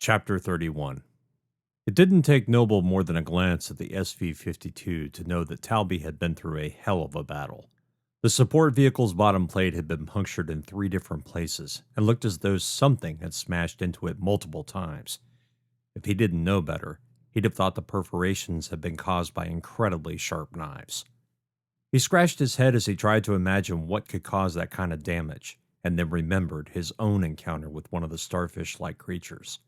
Chapter 31. It didn't take Noble more than a glance at the SV-52 to know that Talby had been through a hell of a battle. The support vehicle's bottom plate had been punctured in 3 different places, and looked as though something had smashed into it multiple times. If he didn't know better, he'd have thought the perforations had been caused by incredibly sharp knives. He scratched his head as he tried to imagine what could cause that kind of damage, and then remembered his own encounter with one of the starfish-like creatures.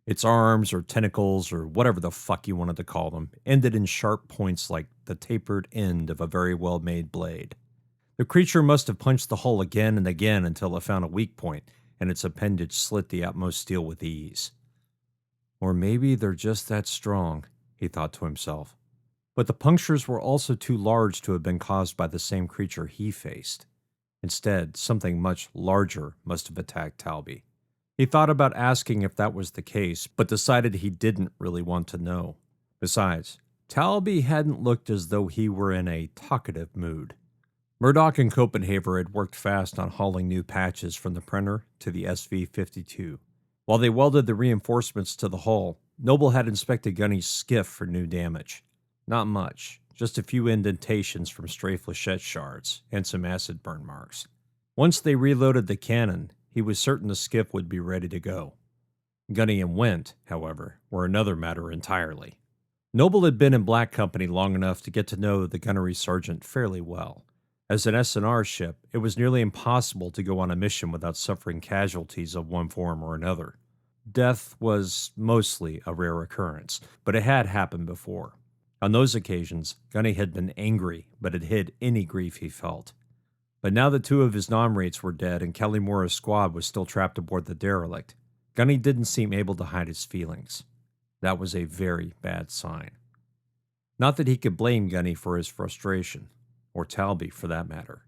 Its arms or tentacles or whatever the fuck you wanted to call them ended in sharp points like the tapered end of a very well-made blade. The creature must have punched the hull again and again until it found a weak point, and its appendage slit the utmost steel with ease. Or maybe they're just that strong, he thought to himself. But the punctures were also too large to have been caused by the same creature he faced. Instead, something much larger must have attacked Talby. He thought about asking if that was the case, but decided he didn't really want to know. Besides, Talby hadn't looked as though he were in a talkative mood. Murdoch and Copenhaver had worked fast on hauling new patches from the printer to the SV-52. While they welded the reinforcements to the hull, Noble had inspected Gunny's skiff for new damage. Not much, just a few indentations from stray flechette shards and some acid burn marks. Once they reloaded the cannon, he was certain the skiff would be ready to go. Gunny and Went, however, were another matter entirely. Noble had been in Black Company long enough to get to know the gunnery sergeant fairly well. As an S&R ship, it was nearly impossible to go on a mission without suffering casualties of one form or another. Death was mostly a rare occurrence, but it had happened before. On those occasions, Gunny had been angry, but had hid any grief he felt. But now that 2 of his non-rates were dead and Kelly Mora's squad was still trapped aboard the Derelict, Gunny didn't seem able to hide his feelings. That was a very bad sign. Not that he could blame Gunny for his frustration, or Talby for that matter.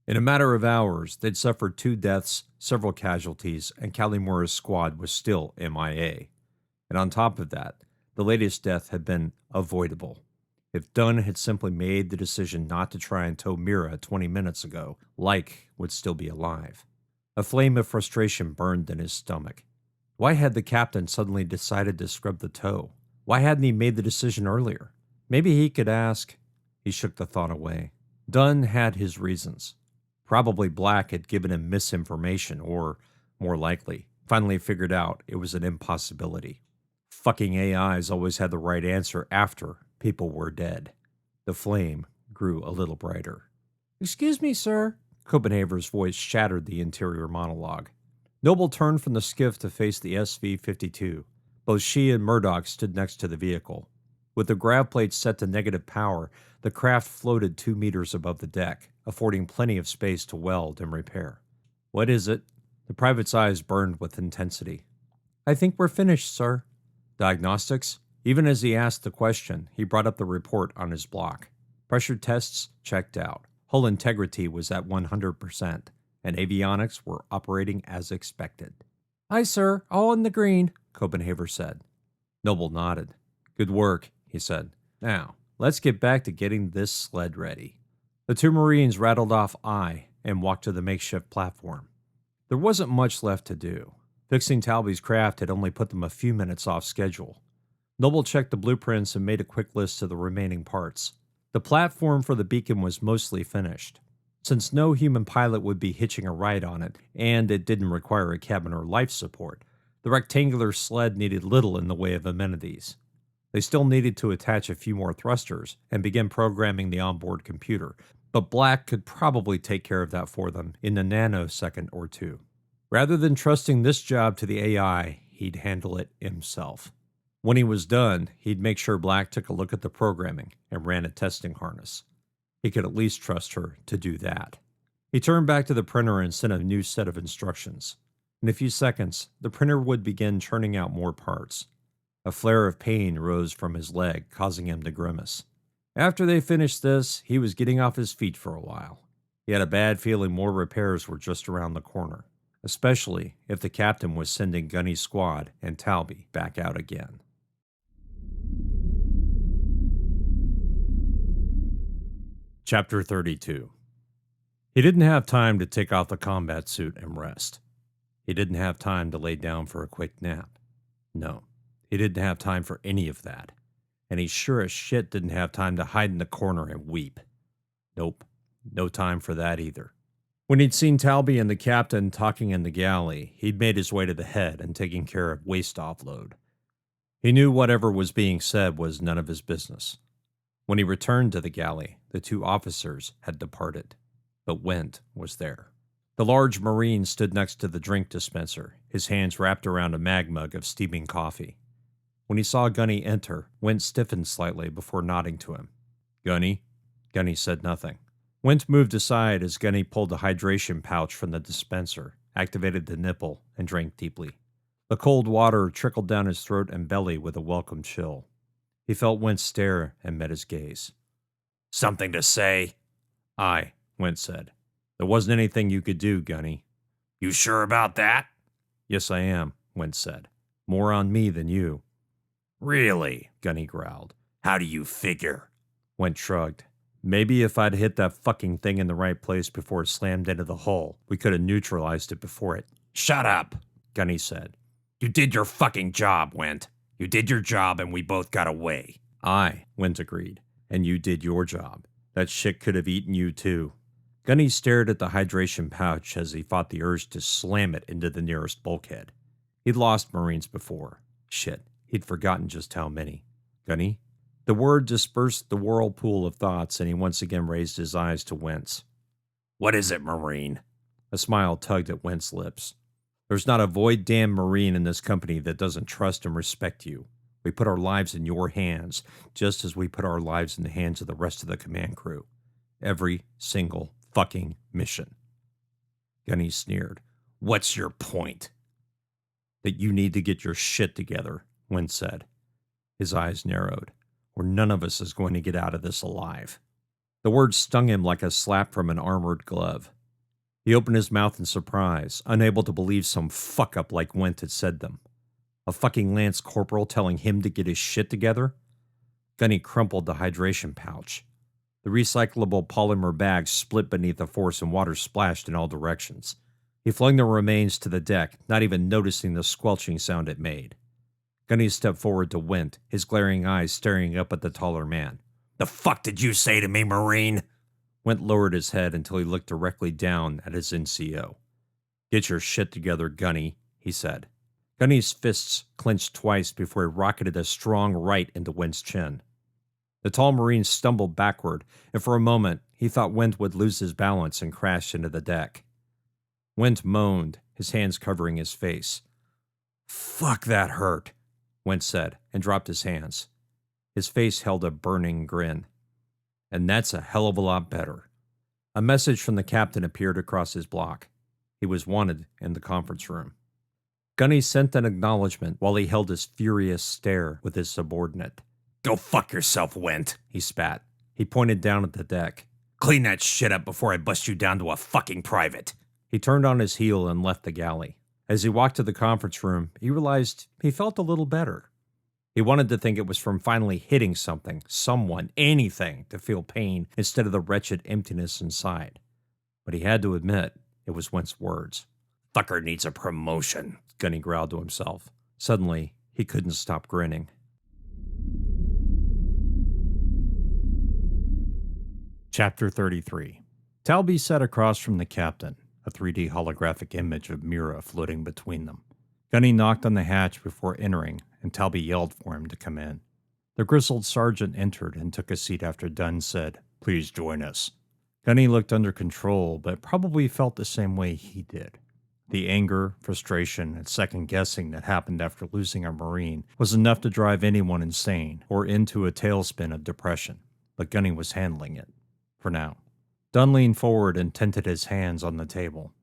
In a matter of hours, they'd suffered 2 deaths, several casualties, and Kelly Mora's squad was still MIA. And on top of that, the latest death had been avoidable. If Dunn had simply made the decision not to try and tow Mira 20 minutes ago, Like would still be alive. A flame of frustration burned in his stomach. Why had the captain suddenly decided to scrub the tow? Why hadn't he made the decision earlier? Maybe he could ask. He shook the thought away. Dunn had his reasons. Probably Black had given him misinformation or, more likely, finally figured out it was an impossibility. Fucking AIs always had the right answer after people were dead. The flame grew a little brighter. "Excuse me, sir." Copenhaver's voice shattered the interior monologue. Noble turned from the skiff to face the SV-52. Both she and Murdoch stood next to the vehicle. With the grav plates set to negative power, the craft floated 2 meters above the deck, affording plenty of space to weld and repair. "What is it?" The private's eyes burned with intensity. "I think we're finished, sir." "Diagnostics?" Even as he asked the question, he brought up the report on his block. Pressure tests checked out. Hull integrity was at 100%, and avionics were operating as expected. "Aye, sir, all in the green," Copenhaver said. Noble nodded. "Good work," he said. "Now, let's get back to getting this sled ready." The 2 Marines rattled off aye and walked to the makeshift platform. There wasn't much left to do. Fixing Talby's craft had only put them a few minutes off schedule. Noble checked the blueprints and made a quick list of the remaining parts. The platform for the beacon was mostly finished. Since no human pilot would be hitching a ride on it, and it didn't require a cabin or life support, the rectangular sled needed little in the way of amenities. They still needed to attach a few more thrusters and begin programming the onboard computer, but Black could probably take care of that for them in a nanosecond or 2. Rather than trusting this job to the AI, he'd handle it himself. When he was done, he'd make sure Black took a look at the programming and ran a testing harness. He could at least trust her to do that. He turned back to the printer and sent a new set of instructions. In a few seconds, the printer would begin churning out more parts. A flare of pain rose from his leg, causing him to grimace. After they finished this, he was getting off his feet for a while. He had a bad feeling more repairs were just around the corner, especially if the captain was sending Gunny's squad and Talby back out again. Chapter 32. He didn't have time to take off the combat suit and rest. He didn't have time to lay down for a quick nap. No, he didn't have time for any of that. And he sure as shit didn't have time to hide in the corner and weep. Nope, no time for that either. When he'd seen Talby and the captain talking in the galley, he'd made his way to the head and taken care of waste offload. He knew whatever was being said was none of his business. When he returned to the galley, the two officers had departed, but Went was there. The large Marine stood next to the drink dispenser, his hands wrapped around a mag mug of steaming coffee. When he saw Gunny enter, Went stiffened slightly before nodding to him. "Gunny?" Gunny said nothing. Went moved aside as Gunny pulled the hydration pouch from the dispenser, activated the nipple, and drank deeply. The cold water trickled down his throat and belly with a welcome chill. He felt Went stare and met his gaze. "Something to say?" "Aye," Went said. "There wasn't anything you could do, Gunny." "You sure about that?" "Yes, I am," Went said. "More on me than you." "Really?" Gunny growled. "How do you figure?" Went shrugged. "Maybe if I'd hit that fucking thing in the right place before it slammed into the hull, we could have neutralized it before it." "Shut up," Gunny said. "You did your fucking job, Went. You did your job and we both got away." "Aye," Went agreed. "And you did your job. That shit could have eaten you too." Gunny stared at the hydration pouch as he fought the urge to slam it into the nearest bulkhead. He'd lost Marines before. Shit, he'd forgotten just how many. "Gunny?" The word dispersed the whirlpool of thoughts, and he once again raised his eyes to Went's. "What is it, Marine?" A smile tugged at Went's lips. "There's not a void-damn Marine in this company that doesn't trust and respect you. We put our lives in your hands, just as we put our lives in the hands of the rest of the command crew. Every single fucking mission." Gunny sneered. "What's your point?" "That you need to get your shit together," Went said. His eyes narrowed. "Or none of us is going to get out of this alive." The words stung him like a slap from an armored glove. He opened his mouth in surprise, unable to believe some fuck-up like Went had said them. A fucking Lance Corporal telling him to get his shit together? Gunny crumpled the hydration pouch. The recyclable polymer bag split beneath the force and water splashed in all directions. He flung the remains to the deck, not even noticing the squelching sound it made. Gunny stepped forward to Went, his glaring eyes staring up at the taller man. "The fuck did you say to me, Marine?" Went lowered his head until he looked directly down at his NCO. "Get your shit together, Gunny," he said. Gunny's fists clenched twice before he rocketed a strong right into Went's chin. The tall Marine stumbled backward, and for a moment he thought Went would lose his balance and crash into the deck. Went moaned, his hands covering his face. "Fuck, that hurt," Went said, and dropped his hands. His face held a burning grin. "And that's a hell of a lot better." A message from the captain appeared across his block. He was wanted in the conference room. Gunny sent an acknowledgement while he held his furious stare with his subordinate. "Go fuck yourself, Went," he spat. He pointed down at the deck. "Clean that shit up before I bust you down to a fucking private." He turned on his heel and left the galley. As he walked to the conference room, he realized he felt a little better. He wanted to think it was from finally hitting something, someone, anything, to feel pain instead of the wretched emptiness inside. But he had to admit it was Went's words. "Fucker needs a promotion," Gunny growled to himself. Suddenly, he couldn't stop grinning. Chapter 33. Talby sat across from the captain, a 3D holographic image of Mira floating between them. Gunny knocked on the hatch before entering, and Talby yelled for him to come in. The grizzled sergeant entered and took a seat after Dunn said, "Please join us." Gunny looked under control, but probably felt the same way he did. The anger, frustration, and second-guessing that happened after losing a Marine was enough to drive anyone insane or into a tailspin of depression, but Gunny was handling it. For now. Dunn leaned forward and tented his hands on the table.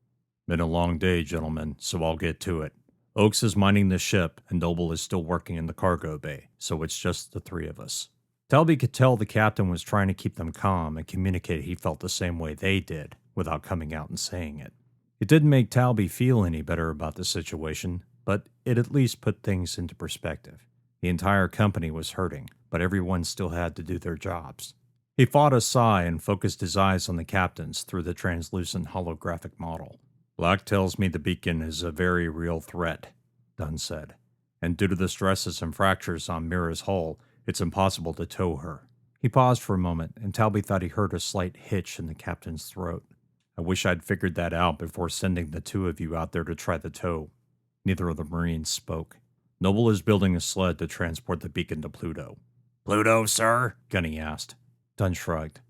"Been a long day, gentlemen, so I'll get to it. Oakes is minding the ship, and Noble is still working in the cargo bay, so it's just the three of us." Talby could tell the captain was trying to keep them calm and communicate he felt the same way they did, without coming out and saying it. It didn't make Talby feel any better about the situation, but it at least put things into perspective. The entire company was hurting, but everyone still had to do their jobs. He fought a sigh and focused his eyes on the captain's through the translucent holographic model. "Black tells me the beacon is a very real threat," Dunn said. and due to the stresses and fractures on Mira's hull, it's impossible to tow her. He paused for a moment, and Talby thought he heard a slight hitch in the captain's throat. I wish I'd figured that out before sending the two of you out there to try the tow. Neither of the Marines spoke. Noble is building a sled to transport the beacon to Pluto. Pluto, sir? Gunny asked. Dunn shrugged.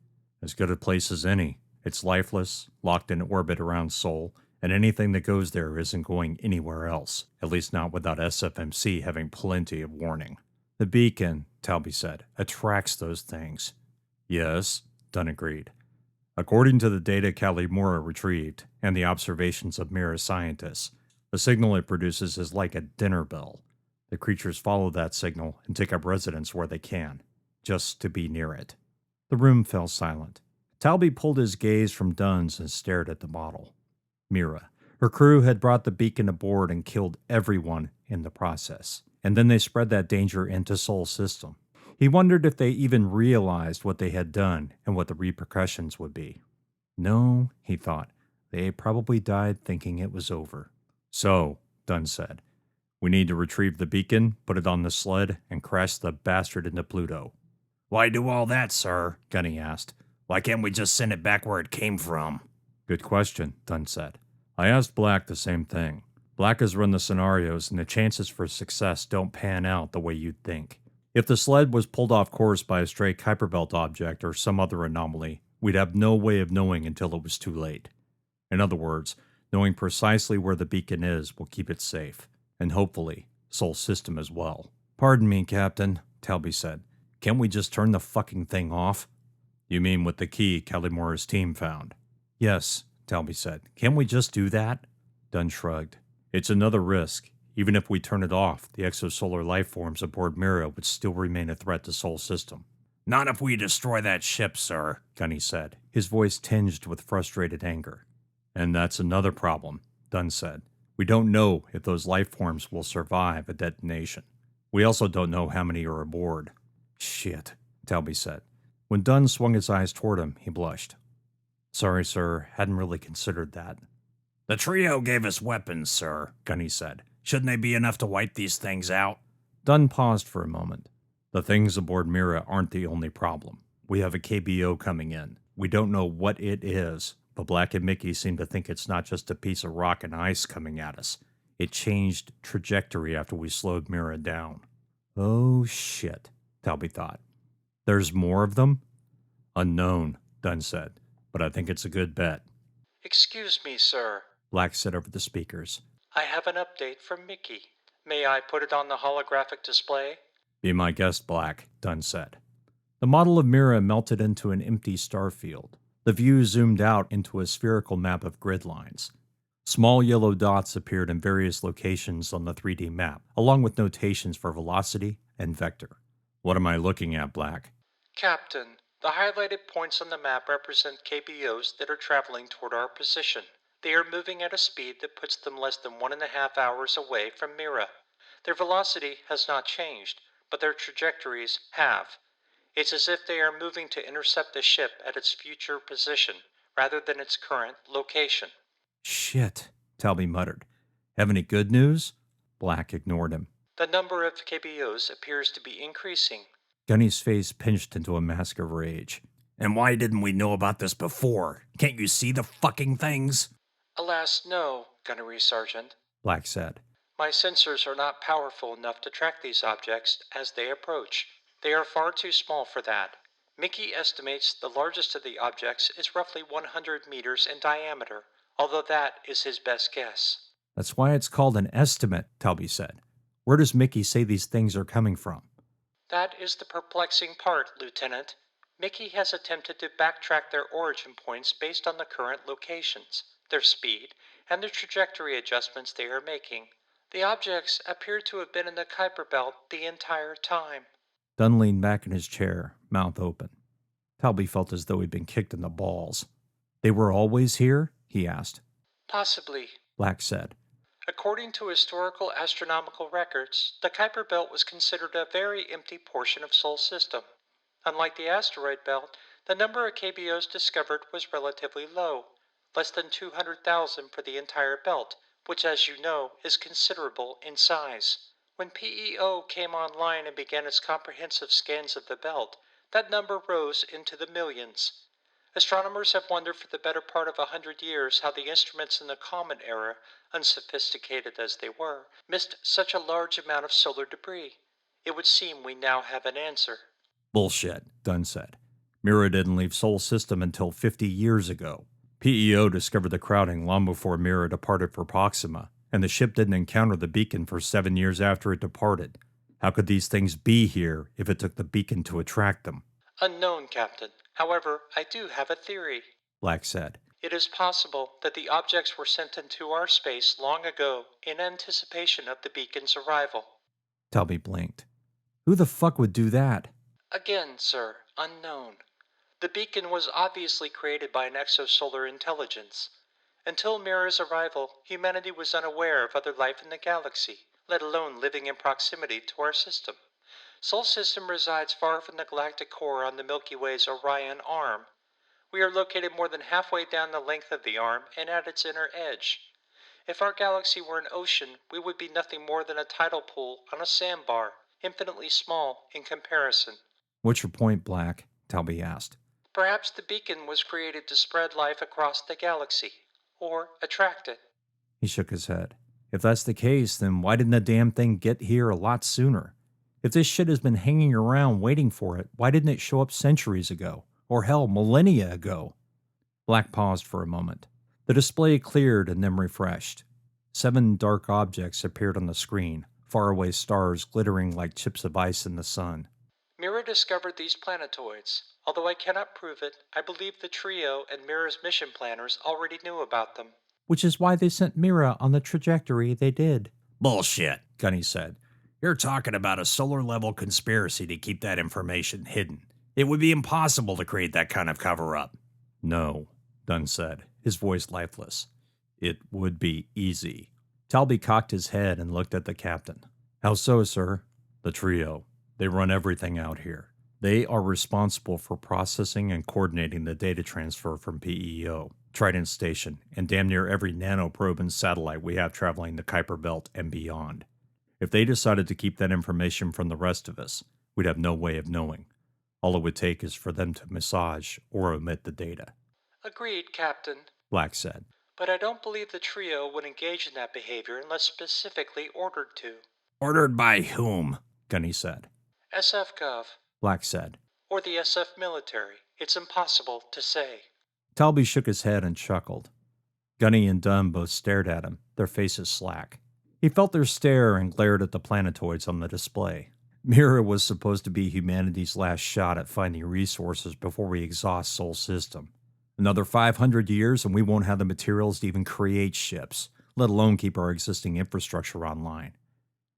As good a place as any. It's lifeless, locked in orbit around Sol, and anything that goes there isn't going anywhere else, at least not without SFMC having plenty of warning. The beacon, Talby said, attracts those things. Yes, Dunn agreed. According to the data Mira retrieved, and the observations of Mira scientists, the signal it produces is like a dinner bell. The creatures follow that signal and take up residence where they can, just to be near it. The room fell silent. Talby pulled his gaze from Dunn's and stared at the model. Mira. Her crew had brought the beacon aboard and killed everyone in the process, and then they spread that danger into Sol system. He wondered if they even realized what they had done and what the repercussions would be. No, he thought, they probably died thinking it was over. So, Dunn said, we need to retrieve the beacon, put it on the sled, and crash the bastard into Pluto. Why do all that, sir? Gunny asked. Why can't we just send it back where it came from? Good question, Dunn said. I asked Black the same thing. Black has run the scenarios, and the chances for success don't pan out the way you'd think. If the sled was pulled off course by a stray Kuiper Belt object or some other anomaly, we'd have no way of knowing until it was too late. In other words, knowing precisely where the beacon is will keep it safe, and hopefully, Sol system as well. Pardon me, Captain, Talby said. Can't we just turn the fucking thing off? You mean with the key Calimora's team found? Yes, Talby said. Can't we just do that? Dunn shrugged. It's another risk. Even if we turn it off, the exosolar life forms aboard Mira would still remain a threat to Sol system. Not if we destroy that ship, sir, Gunny said, his voice tinged with frustrated anger. And that's another problem, Dunn said. We don't know if those life forms will survive a detonation. We also don't know how many are aboard. Shit, Talby said. When Dunn swung his eyes toward him, he blushed. Sorry, sir, hadn't really considered that. The trio gave us weapons, sir, Gunny said. Shouldn't they be enough to wipe these things out? Dunn paused for a moment. The things aboard Mira aren't the only problem. We have a KBO coming in. We don't know what it is, but Black and Mickey seem to think it's not just a piece of rock and ice coming at us. It changed trajectory after we slowed Mira down. Oh, shit, Talby thought. There's more of them? Unknown, Dunn said, but I think it's a good bet. Excuse me, sir, Black said over the speakers. I have an update from Mickey. May I put it on the holographic display? Be my guest, Black, Dunn said. The model of Mira melted into an empty star field. The view zoomed out into a spherical map of grid lines. Small yellow dots appeared in various locations on the 3D map, along with notations for velocity and vector. What am I looking at, Black? Captain, the highlighted points on the map represent KBOs that are traveling toward our position. They are moving at a speed that puts them less than 1.5 hours away from Mira. Their velocity has not changed, but their trajectories have. It's as if they are moving to intercept the ship at its future position, rather than its current location. Shit, Talby muttered. Have any good news? Black ignored him. The number of KBOs appears to be increasing. Gunny's face pinched into a mask of rage. And why didn't we know about this before? Can't you see the fucking things? Alas, no, Gunnery Sergeant. Black said. My sensors are not powerful enough to track these objects as they approach. They are far too small for that. Mickey estimates the largest of the objects is roughly 100 meters in diameter, although that is his best guess. That's why it's called an estimate, Talby said. Where does Mickey say these things are coming from? That is the perplexing part, Lieutenant. Mickey has attempted to backtrack their origin points based on the current locations, their speed, and the trajectory adjustments they are making. The objects appear to have been in the Kuiper Belt the entire time. Dunn leaned back in his chair, mouth open. Talby felt as though he'd been kicked in the balls. They were always here? He asked. Possibly. Black said. According to historical astronomical records, the Kuiper Belt was considered a very empty portion of Sol system. Unlike the asteroid belt, the number of KBOs discovered was relatively low, less than 200,000 for the entire belt, which as you know is considerable in size. When PEO came online and began its comprehensive scans of the belt, that number rose into the millions. Astronomers have wondered for the better part of 100 years how the instruments in the Common Era, unsophisticated as they were, missed such a large amount of solar debris. It would seem we now have an answer. Bullshit, Dunn said. Mira didn't leave Sol System until 50 years ago. PEO discovered the crowding long before Mira departed for Proxima, and the ship didn't encounter the beacon for 7 years after it departed. How could these things be here if it took the beacon to attract them? Unknown, Captain. However, I do have a theory. Black said. It is possible that the objects were sent into our space long ago in anticipation of the beacon's arrival. Talby blinked. Who the fuck would do that? Again, sir, unknown. The beacon was obviously created by an exosolar intelligence. Until Mira's arrival, humanity was unaware of other life in the galaxy, let alone living in proximity to our system. Sol System resides far from the galactic core on the Milky Way's Orion arm. We are located more than halfway down the length of the arm and at its inner edge. If our galaxy were an ocean, we would be nothing more than a tidal pool on a sandbar, infinitely small in comparison. What's your point, Black? Talby asked. Perhaps the beacon was created to spread life across the galaxy, or attract it. He shook his head. If that's the case, then why didn't the damn thing get here a lot sooner? If this shit has been hanging around waiting for it, why didn't it show up centuries ago? Or hell, millennia ago? Black paused for a moment. The display cleared and then refreshed. 7 dark objects appeared on the screen, faraway stars glittering like chips of ice in the sun. Mira discovered these planetoids. Although I cannot prove it, I believe the trio and Mira's mission planners already knew about them. Which is why they sent Mira on the trajectory they did. Bullshit, Gunny said. You're talking about a solar-level conspiracy to keep that information hidden. It would be impossible to create that kind of cover-up. No, Dunn said, his voice lifeless. It would be easy. Talby cocked his head and looked at the captain. How so, sir? The trio. They run everything out here. They are responsible for processing and coordinating the data transfer from PEO, Trident Station, and damn near every nanoprobe and satellite we have traveling the Kuiper Belt and beyond. If they decided to keep that information from the rest of us, we'd have no way of knowing. All it would take is for them to massage or omit the data. Agreed, Captain, Black said. But I don't believe the trio would engage in that behavior unless specifically ordered to. Ordered by whom? Gunny said. SF Gov. Black said. Or the SF military. It's impossible to say. Talby shook his head and chuckled. Gunny and Dunn both stared at him, their faces slack. He felt their stare and glared at the planetoids on the display. Mira was supposed to be humanity's last shot at finding resources before we exhaust Sol System. Another 500 years and we won't have the materials to even create ships, let alone keep our existing infrastructure online.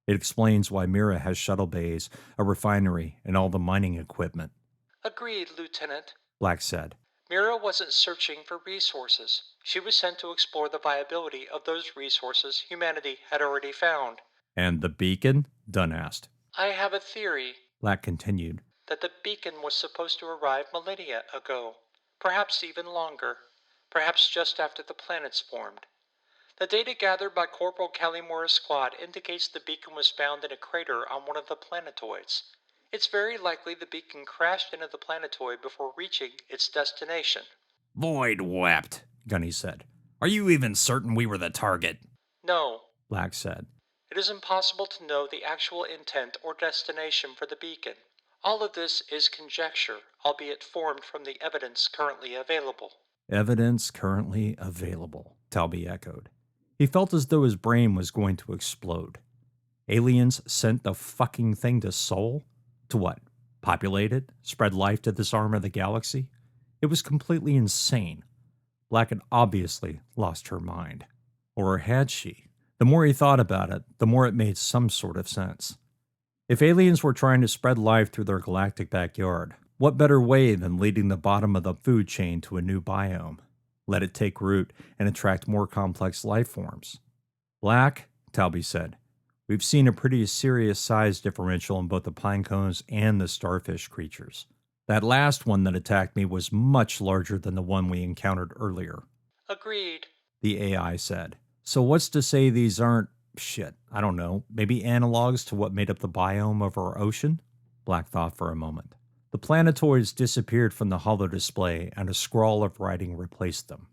It explains why Mira has shuttle bays, a refinery, and all the mining equipment. Agreed, Lieutenant, Black said. Mira wasn't searching for resources. She was sent to explore the viability of those resources humanity had already found. And the beacon? Dunn asked. I have a theory, Black continued, that the beacon was supposed to arrive millennia ago. Perhaps even longer. Perhaps just after the planets formed. The data gathered by Corporal Callimora's squad indicates the beacon was found in a crater on one of the planetoids. It's very likely the beacon crashed into the planetoid before reaching its destination. Void wept, Gunny said. Are you even certain we were the target? No, Black said. It is impossible to know the actual intent or destination for the beacon. All of this is conjecture, albeit formed from the evidence currently available. Evidence currently available, Talby echoed. He felt as though his brain was going to explode. Aliens sent the fucking thing to Sol? To what? Populate it? Spread life to this arm of the galaxy? It was completely insane. Black had obviously lost her mind. Or had she? The more he thought about it, the more it made some sort of sense. If aliens were trying to spread life through their galactic backyard, what better way than leading the bottom of the food chain to a new biome? Let it take root and attract more complex life forms. Black, Talby said, we've seen a pretty serious size differential in both the pinecones and the starfish creatures. That last one that attacked me was much larger than the one we encountered earlier. Agreed, The AI said. So what's to say these aren't Shit, I don't know. Maybe analogs to what made up the biome of our ocean? Black thought for a moment. The planetoids disappeared from the hollow display, and a scrawl of writing replaced them.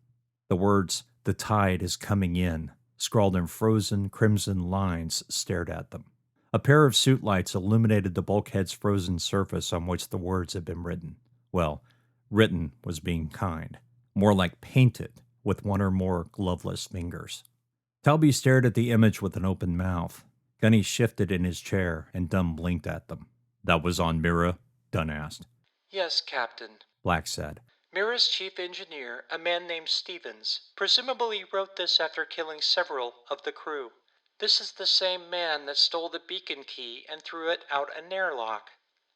The words, "The tide is coming in," scrawled in frozen crimson lines, stared at them. A pair of suit lights illuminated the bulkhead's frozen surface on which the words had been written. Well, written was being kind. More like painted, with one or more gloveless fingers. Talby stared at the image with an open mouth. Gunny shifted in his chair, and Dunn blinked at them. "That was on Mira?" Dunn asked. Yes, Captain. Black said. Mira's chief engineer, a man named Stevens, presumably wrote this after killing several of the crew. This is the same man that stole the beacon key and threw it out an airlock.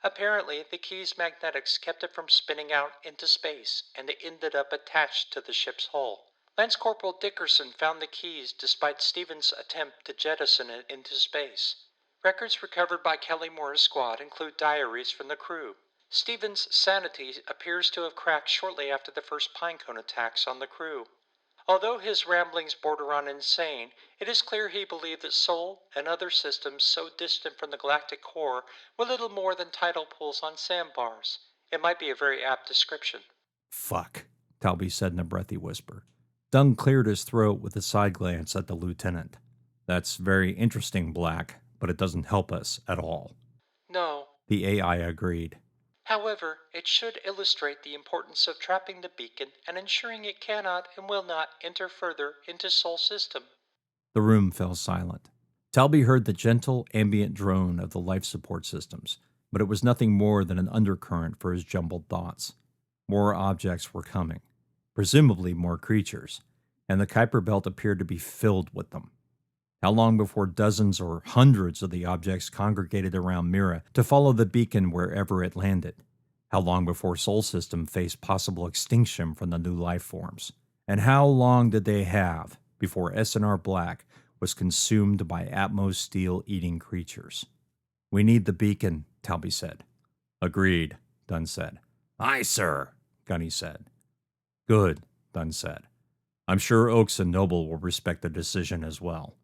Apparently, the key's magnetics kept it from spinning out into space, and it ended up attached to the ship's hull. Lance Corporal Dickerson found the keys despite Stevens' attempt to jettison it into space. Records recovered by Kelly Moore's squad include diaries from the crew. Stevens' sanity appears to have cracked shortly after the first pinecone attacks on the crew. Although his ramblings border on insane, it is clear he believed that Sol and other systems so distant from the galactic core were little more than tidal pools on sandbars. It might be a very apt description. "Fuck," Talby said in a breathy whisper. Dunn cleared his throat with a side glance at the lieutenant. "That's very interesting, Black, but it doesn't help us at all." No. The AI agreed. However, it should illustrate the importance of trapping the beacon and ensuring it cannot and will not enter further into Sol system. The room fell silent. Talby heard the gentle, ambient drone of the life support systems, but it was nothing more than an undercurrent for his jumbled thoughts. More objects were coming, presumably more creatures, and the Kuiper Belt appeared to be filled with them. How long before dozens or hundreds of the objects congregated around Mira to follow the beacon wherever it landed? How long before Sol System faced possible extinction from the new life forms? And how long did they have before S&R Black was consumed by Atmos steel-eating creatures? "We need the beacon," Talby said. "Agreed," Dunn said. "Aye, sir," Gunny said. "Good," Dunn said. "I'm sure Oakes and Noble will respect the decision as well."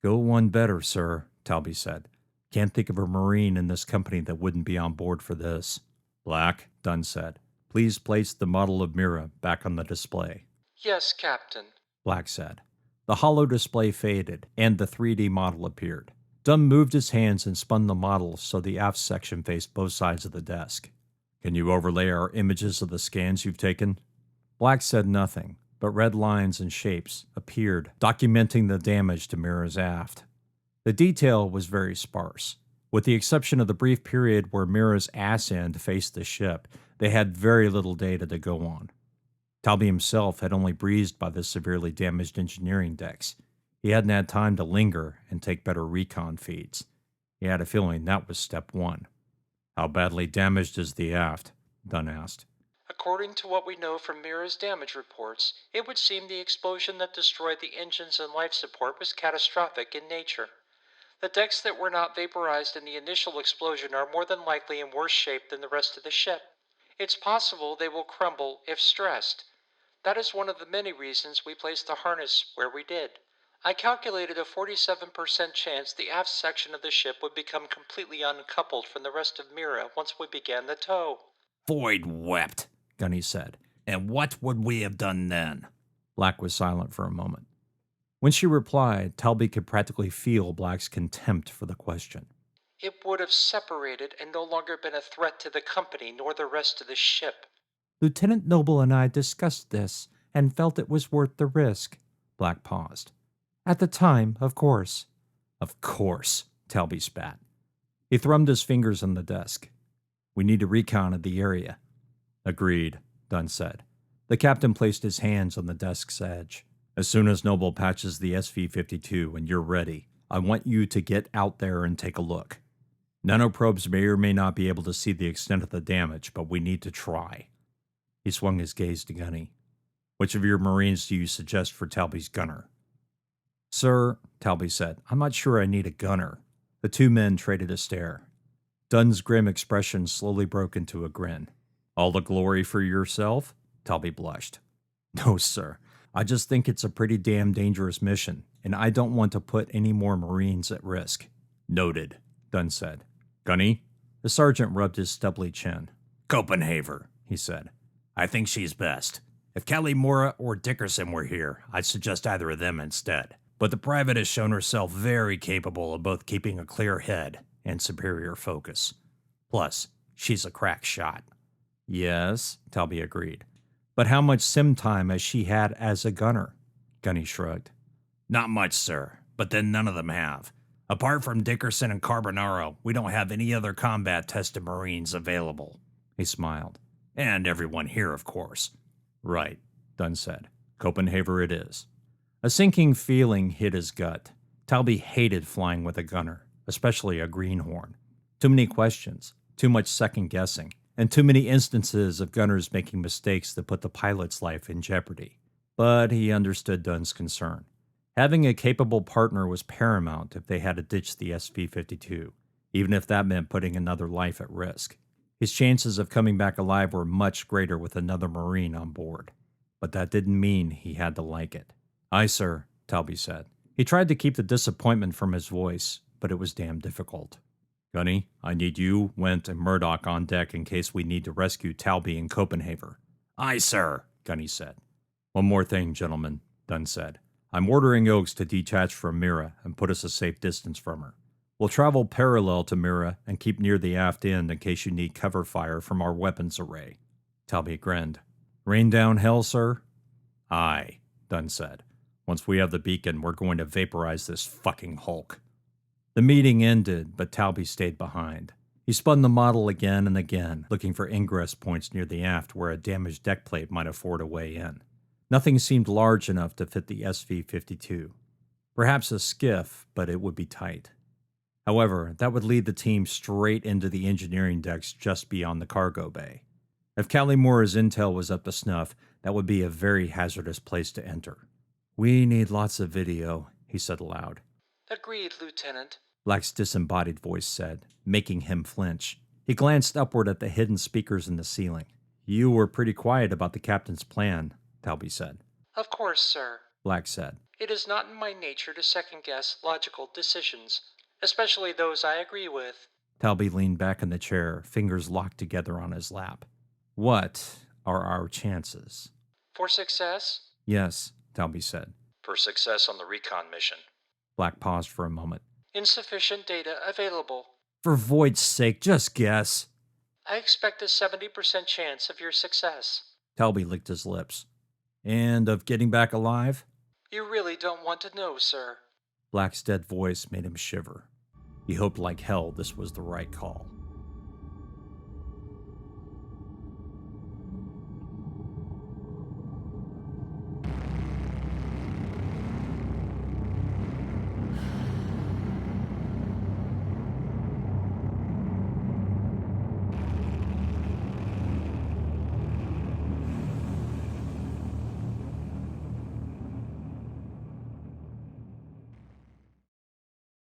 "Go one better, sir," Talby said. "Can't think of a Marine in this company that wouldn't be on board for this." "Black," Dunn said, "please place the model of Mira back on the display." Yes, Captain. Black said. The hollow display faded, and the 3D model appeared. Dunn moved his hands and spun the model so the aft section faced both sides of the desk. "Can you overlay our images of the scans you've taken?" Black said nothing, but red lines and shapes appeared, documenting the damage to Mira's aft. The detail was very sparse. With the exception of the brief period where Mira's ass end faced the ship, they had very little data to go on. Talby himself had only breezed by the severely damaged engineering decks. He hadn't had time to linger and take better recon feeds. He had a feeling that was step one. "How badly damaged is the aft?" Dunn asked. According to what we know from Mira's damage reports, it would seem the explosion that destroyed the engines and life support was catastrophic in nature. The decks that were not vaporized in the initial explosion are more than likely in worse shape than the rest of the ship. It's possible they will crumble if stressed. That is one of the many reasons we placed the harness where we did. I calculated a 47% chance the aft section of the ship would become completely uncoupled from the rest of Mira once we began the tow. "Void wept," Gunny said. "And what would we have done then?" Black was silent for a moment. When she replied, Talby could practically feel Black's contempt for the question. It would have separated and no longer been a threat to the company nor the rest of the ship. "Lieutenant Noble and I discussed this and felt it was worth the risk." Black paused. "At the time, of course." "Of course," Talby spat. He thrummed his fingers on the desk. "We need a recon of the area." "Agreed," Dunn said. The captain placed his hands on the desk's edge. "As soon as Noble patches the SV-52 and you're ready, I want you to get out there and take a look. Nanoprobes may or may not be able to see the extent of the damage, but we need to try." He swung his gaze to Gunny. "Which of your Marines do you suggest for Talby's gunner?" "Sir," Talby said, "I'm not sure I need a gunner." The two men traded a stare. Dunn's grim expression slowly broke into a grin. "All the glory for yourself?" Talby blushed. "No, sir. I just think it's a pretty damn dangerous mission, and I don't want to put any more Marines at risk. Noted, Dunn said. Gunny? The sergeant rubbed his stubbly chin. Copenhaver, he said. I think she's best. If Kelly Mora or Dickerson were here, I'd suggest either of them instead. But the private has shown herself very capable of both keeping a clear head and superior focus. Plus, she's a crack shot. Yes, Talby agreed. But how much sim time has she had as a gunner? Gunny shrugged. Not much, sir, but then none of them have. Apart from Dickerson and Carbonaro, we don't have any other combat-tested Marines available. He smiled. And everyone here, of course. Right, Dunn said. Copenhaver it is. A sinking feeling hit his gut. Talby hated flying with a gunner, especially a greenhorn. Too many questions, too much second-guessing, and too many instances of gunners making mistakes that put the pilot's life in jeopardy. But he understood Dunn's concern. Having a capable partner was paramount if they had to ditch the SV-52, even if that meant putting another life at risk. His chances of coming back alive were much greater with another Marine on board. But that didn't mean he had to like it. Aye, sir, Talby said. He tried to keep the disappointment from his voice, but it was damn difficult. Gunny, I need you, Went, and Murdoch on deck in case we need to rescue Talby and Copenhaver. Aye, sir, Gunny said. One more thing, gentlemen, Dunn said. I'm ordering Oakes to detach from Mira and put us a safe distance from her. We'll travel parallel to Mira and keep near the aft end in case you need cover fire from our weapons array. Talby grinned. Rain down hell, sir? Aye, Dunn said. Once we have the beacon, we're going to vaporize this fucking hulk. The meeting ended, but Talby stayed behind. He spun the model again and again, looking for ingress points near the aft where a damaged deck plate might afford a way in. Nothing seemed large enough to fit the SV-52. Perhaps a skiff, but it would be tight. However, that would lead the team straight into the engineering decks just beyond the cargo bay. If Callimore's intel was up to snuff, that would be a very hazardous place to enter. We need lots of video, he said aloud. Agreed, Lieutenant, Black's disembodied voice said, making him flinch. He glanced upward at the hidden speakers in the ceiling. You were pretty quiet about the captain's plan, Talby said. Of course, sir, Black said. It is not in my nature to second-guess logical decisions, especially those I agree with. Talby leaned back in the chair, fingers locked together on his lap. What are our chances? For success? Yes, Talby said. For success on the recon mission. Black paused for a moment. Insufficient data available. For void's sake, just guess. I expect a 70% chance of your success. Talby licked his lips. And of getting back alive? You really don't want to know, sir. Black's dead voice made him shiver. He hoped like hell this was the right call.